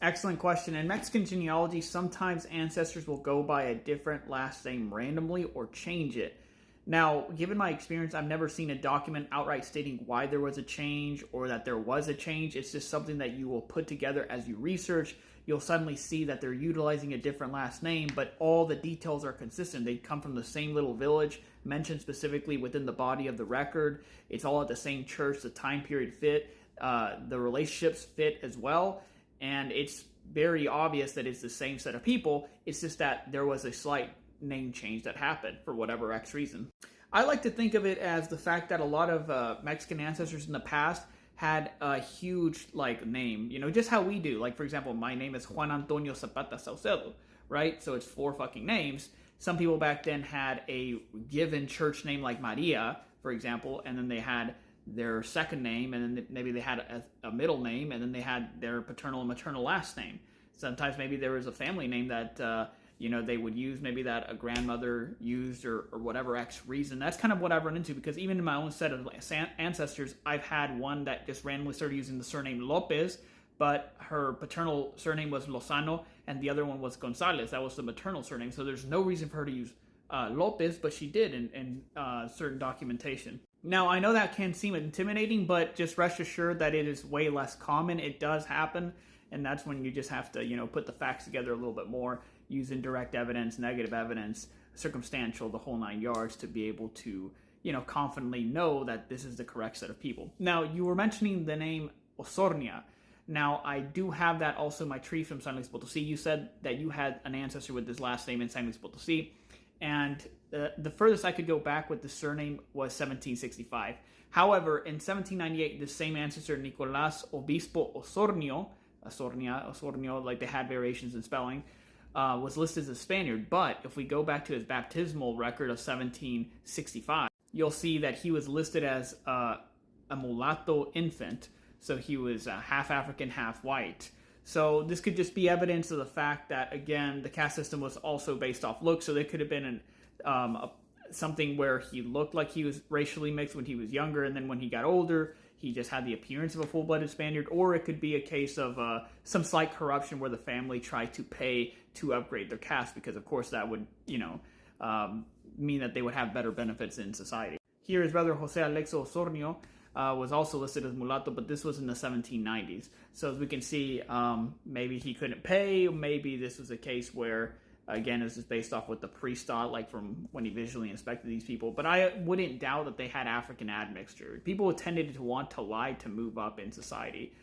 Excellent question. In Mexican genealogy, sometimes ancestors will go by a different last name randomly or change it. Now, given my experience, I've never seen a document outright stating why there was a change or that there was a change. It's just something that you will put together as you research. You'll suddenly see that they're utilizing a different last name, but all the details are consistent. They come from the same little village, mentioned specifically within the body of the record. It's all at the same church. The time period fit. The relationships fit as well. And it's very obvious that it's the same set of people. It's just that there was a slight name change that happened for whatever X reason. I like to think of it as the fact that a lot of Mexican ancestors in the past had a huge name, just how we do. Like, for example, my name is Juan Antonio Zapata Saucedo, right? So it's 4 fucking names. Some people back then had a given church name like Maria, for example, and then they had their second name, and then maybe they had a middle name, and then they had their paternal and maternal last name. Sometimes maybe there was a family name that they would use, maybe that a grandmother used or whatever X reason. That's kind of what I've run into, because even in my own set of ancestors, I've had one that just randomly started using the surname Lopez, but her paternal surname was Lozano, and the other one was Gonzalez. That was the maternal surname, so there's no reason for her to use Lopez, but she did in certain documentation. Now, I know that can seem intimidating, but just rest assured that it is way less common. It does happen, and that's when you just have to, put the facts together a little bit more, use indirect evidence, negative evidence, circumstantial, the whole 9 yards to be able to, confidently know that this is the correct set of people. Now, you were mentioning the name Osornia. Now, I do have that also in my tree from San Luis Potosí. You said that you had an ancestor with this last name in San Luis Potosí, and the furthest I could go back with the surname was 1765. However, in 1798, the same ancestor, Nicolás Obispo Osornio, like they had variations in spelling, was listed as a Spaniard. But if we go back to his baptismal record of 1765, you'll see that he was listed as a mulatto infant. So he was half African, half white. So this could just be evidence of the fact that, again, the caste system was also based off looks. So there could have been something where he looked like he was racially mixed when he was younger, and then when he got older, he just had the appearance of a full-blooded Spaniard. Or it could be a case of some slight corruption where the family tried to pay to upgrade their caste, because, of course, that would, mean that they would have better benefits in society. Here, his brother Jose Alexo Osornio was also listed as mulatto, but this was in the 1790s. So as we can see, maybe he couldn't pay, maybe this was a case where, again, this is based off what the priest thought, like from when he visually inspected these people. But I wouldn't doubt that they had African admixture. People tended to want to lie to move up in society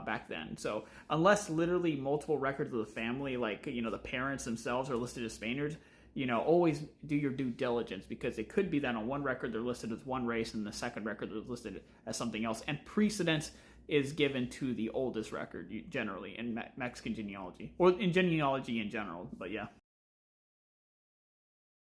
back then. So unless literally multiple records of the family, like, the parents themselves are listed as Spaniards, always do your due diligence, because it could be that on one record they're listed as one race and the second record they're listed as something else. And precedence is given to the oldest record generally in Mexican genealogy, or in genealogy in general, but yeah.